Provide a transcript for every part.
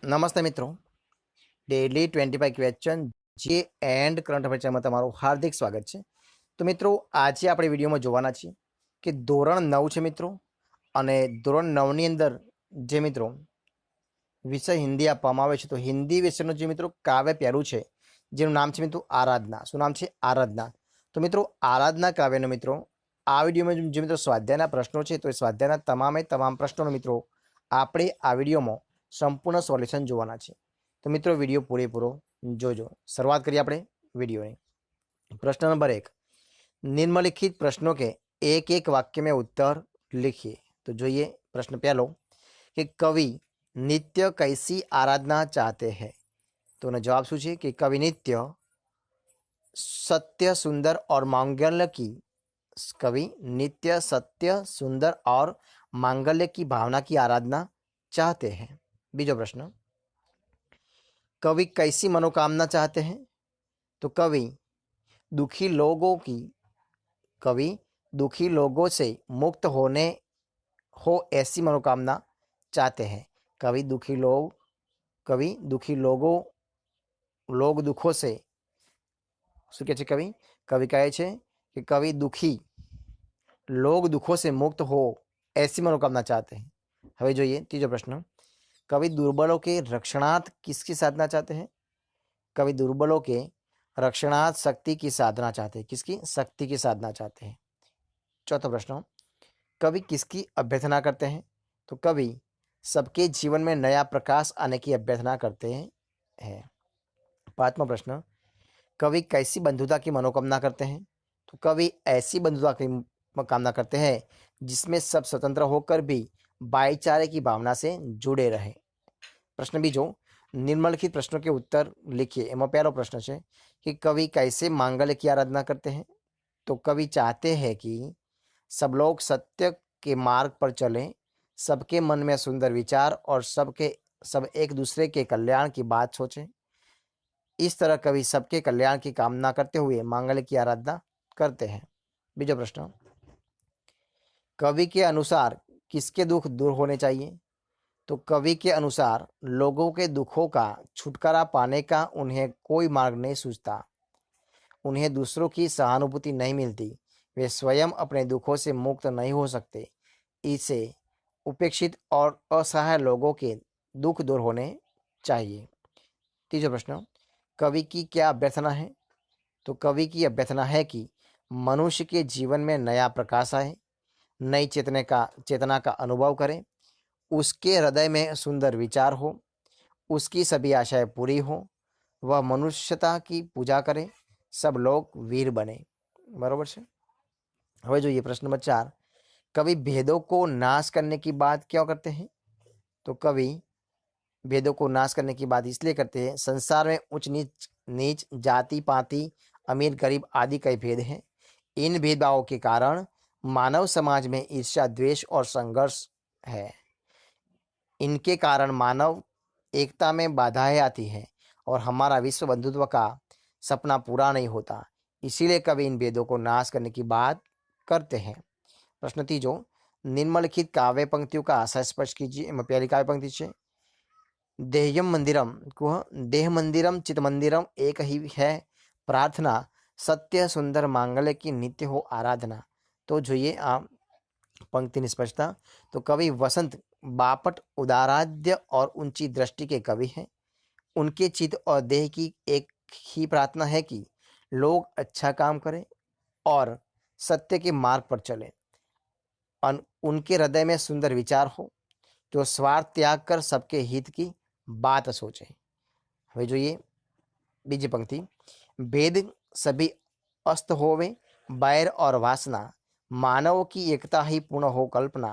નમસ્તે મિત્રો, daily 25 question જે એન્ડ કરંટ અફેર્સમાં તમારું હાર્દિક સ્વાગત છે। તો મિત્રો આજે આપણે વિડીયોમાં જોવાના છીએ કે ધોરણ 9 છે મિત્રો, અને ધોરણ 9ની અંદર જે મિત્રો વિષય હિન્દી આપવામાં આવે છે, તો હિન્દી વિષયનું જે મિત્રો કાવ્ય પહેલું છે જેનું નામ છે મિત્રો આરાધના। શું નામ છે? આરાધના। તો મિત્રો આરાધના કાવ્યનો મિત્રો આ વિડીયોમાં જે મિત્રો સ્વાધ્યાયના પ્રશ્નો છે, તો એ સ્વાધ્યાયના તમામ પ્રશ્નોનો મિત્રો આપણે આ વિડીયોમાં સંપૂર્ણ સોલ્યુશન જોવાના છે। તો મિત્રો વિડીયો પૂરેપૂરો જોજો। શરૂઆત કરીએ આપણે વિડીયોની। प्रश्न नंबर 1, निम्नलिखित प्रश्नों के एक एक वाक्य में उत्तर लिखिए। तो જોઈએ प्रश्न पहलो कि कवि नित्य कैसी आराधना चाहते हैं। तो ना जवाब શું છે कि कवि नित्य सत्य सुंदर और मांगल्य की कवि नित्य सत्य सुंदर और मांगल्य की भावना की आराधना चाहते हैं। बीजो प्रश्न, कवि कैसी मनोकामना चाहते हैं। तो कवि दुखी लोगों से मुक्त होने हो ऐसी मनोकामना चाहते हैं। कवि दुखी लोग दुखों से શું કહે છે कवि કહે છે कि कवि दुखी लोग दुखों से मुक्त हो ऐसी मनोकामना चाहते हैं। હવે જોઈએ ત્રીજો પ્રશ્ન, कवि दुर्बलों के रक्षणार्थ किसकी साधना चाहते हैं। कवि दुर्बलों के रक्षणार्थ शक्ति की साधना चाहते हैं। किसकी? शक्ति की साधना चाहते हैं। चौथा प्रश्न, कवि किसकी अभ्यर्थना करते हैं। तो कवि सबके जीवन में नया प्रकाश आने की अभ्यर्थना करते हैं। पांचवा प्रश्न, कवि कैसी बंधुता की मनोकामना करते हैं। तो कवि ऐसी बंधुता की कामना करते हैं जिसमें सब स्वतंत्र होकर भी भाईचारे की भावना से जुड़े रहे। प्रश्न बीजो, निम्नलिखित प्रश्नों के उत्तर लिखिए। एम पहलो प्रश्न है कि कवि कैसे मांगल्य की आराधना करते हैं। तो कवि चाहते हैं कि सब लोग सत्य के मार्ग पर चलें, सबके मन में सुंदर विचार और सब एक दूसरे के कल्याण की बात सोचें। इस तरह कवि सबके कल्याण की कामना करते हुए मांगल्य की आराधना करते हैं। बीजो प्रश्न, कवि के अनुसार किसके दुख दूर होने चाहिए। तो कवि के अनुसार लोगों के दुखों का छुटकारा पाने का उन्हें कोई मार्ग नहीं सूझता। उन्हें दूसरों की सहानुभूति नहीं मिलती, वे स्वयं अपने दुखों से मुक्त नहीं हो सकते। इसे उपेक्षित और असहाय लोगों के दुख दूर होने चाहिए। तीसरा प्रश्न, कवि की क्या अभ्यर्थना है। तो कवि की अभ्यर्थना है कि मनुष्य के जीवन में नया प्रकाश आए, नई चेतना का अनुभव करें, उसके हृदय में सुंदर विचार हो, उसकी सभी आशाएं पूरी हो, वह मनुष्यता की पूजा करे, सब लोग वीर बने। बराबर है। હવે જોઈએ प्रश्न नंबर 4, कवि भेदों को नाश करने की बात क्यों करते हैं। तो कवि भेदों को नाश करने की बात इसलिए करते हैं, संसार में उच्च नीच जाति पाति अमीर गरीब आदि कई भेद हैं। इन भेदभावों के कारण मानव समाज में ईर्ष्या द्वेष और संघर्ष है। इनके कारण मानव एकता में बाधाएं आती हैं और हमारा विश्व बंधुत्व का सपना पूरा नहीं होता। इसीलिए कवि इन भेदों को नाश करने की बात करते हैं। प्रश्न तीजो, निम्नलिखित काव्य पंक्तियों का आशय स्पष्ट कीजिए। पहली काव्य पंक्ति है, देह्यम मंदिरम कुह देह मंदिरम चित मंदिरम एक ही है प्रार्थना, सत्य सुंदर मांगल्य की नित्य हो आराधना। तो જોઈએ આ पंक्ति स्पष्टता। तो कवि वसंत बापट उदाराध्य और ऊंची दृष्टि के कवि हैं। उनके चित्त और देह की एक ही प्रार्थना है कि लोग अच्छा काम करें और सत्य के मार्ग पर चलें। उनके हृदय में सुंदर विचार हो, जो स्वार्थ त्याग कर सबके हित की बात सोचे। હવે જોઈએ બીજી पंक्ति, भेद सभी अस्त होवे, बैर और वासना, मानव की एकता ही पूर्ण हो कल्पना,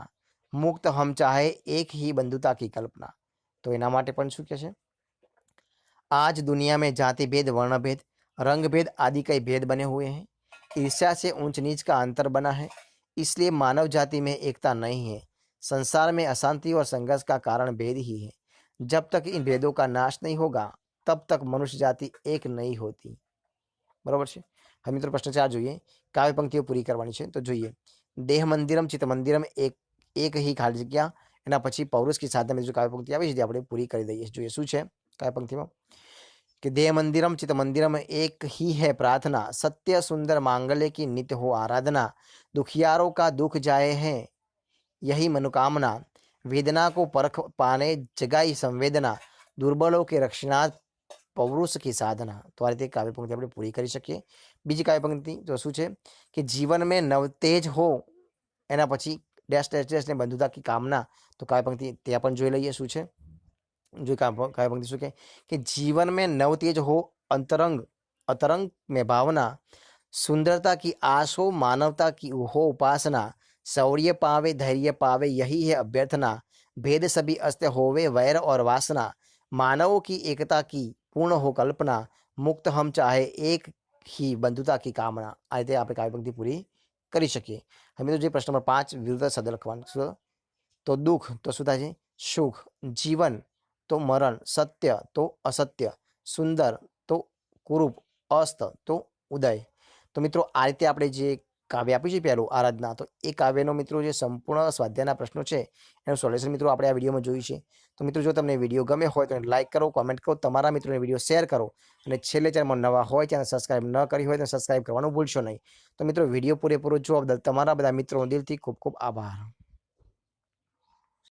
मुक्त हम चाहे एक ही बंधुता की कल्पना। तो एना माटे पण शुं कहे छे, आज दुनिया में जाति भेद वर्ण भेद रंग भेद आदि कई भेद बने हुए हैं। ईर्ष्या से ऊंच नीच का अंतर बना है, इसलिए मानव जाति में एकता नहीं है। संसार में अशांति और संघर्ष का कारण भेद ही है। जब तक इन भेदों का नाश नहीं होगा तब तक मनुष्य जाति एक नहीं होती। बराबर है। हम मित्रों प्रश्न 4 જોઈએ, કાવ્ય પંક્તિઓ પૂરી કરવાની છે। તો જોઈએ, देह मंदिरम चित मंदिरम एक ही खाली जग्या એના પછી પૌરુષ કી સાધના મિત્રો કાવ્ય પંક્તિ આવી છે, આપણે પૂરી કરી દઈએ. જોઈએ શું છે કાવ્ય પંક્તિમાં कि देह मंदिरम चित मंदिरम एक ही है प्रार्थना, सत्य सुंदर मांगल्य की नित्य हो आराधना, दुखियारों का दुख जाए है यही मनोकामना, वेदना को परख पाने जगाई संवेदना, दुर्बलों के रक्षणार्थ पौरुष की साधना. तो आ રીતે કાવ્ય પંક્તિ આપણે પૂરી કરી શકીએ. બીજી કાવ્ય પંક્તિ તો શું છે કે જીવન में नवतेज हो એના પછી ડેશ ડેશ ડેશ ને બંધુતા की कामना. તો કાવ્ય પંક્તિ તે પણ જોઈ લઈએ શું છે. जो काव्य पंक्ति શું કે जीवन में नवतेज हो अंतरंग अतरंग में भावना, सुंदरता की आस हो मानवता की हो उपासना, शौर्य पावे धैर्य पावे यही है अभ्यर्थना, भेद सभी अस्त्य होवे वैर और वासना, मानवों की एकता की पूर्ण हो कल्पना, मुक्त हम चाहे एक ही बंधुता की कामना. આ રીતે આપણે કાવ્ય પંક્તિ પૂરી કરી શકીએ. હવે તો જે પ્રશ્ન નંબર 5 વિરુદ્ધ શબ્દ લખવાનું. તો દુઃખ તો શું થાય છે સુખ, જીવન तो मरण, सत्य तो असत्य, सुंदर तो कुरूप, अस्त तो उदय. तो मित्रों आ रीते आपणे जे काव्य आप्युं छे पहेलुं आराधना, तो ए काव्यनो मित्रों जे संपूर्ण स्वाध्यायना प्रश्नो छे एनुं सोल्यूशन मित्रों आपणे आ विडियोमां जोयुं छे. तो मित्रों जो तमने विडियो गमे होय तो लाइक करो, कॉमेंट करो, तमारा मित्रोने विडियो शेर करो અને છેલ્લે ચેનલમાં નવા હોય ચેનલ સબસ્क्राइब ન કરી હોય તો સબસ્क्राइब કરવાનું ભૂલશો નહીં. તો મિત્રો વિડિયો પૂરેપૂરો જોવા બદલ તમારા બધા મિત્રોનો દિલથી ખૂબ ખૂબ આભાર.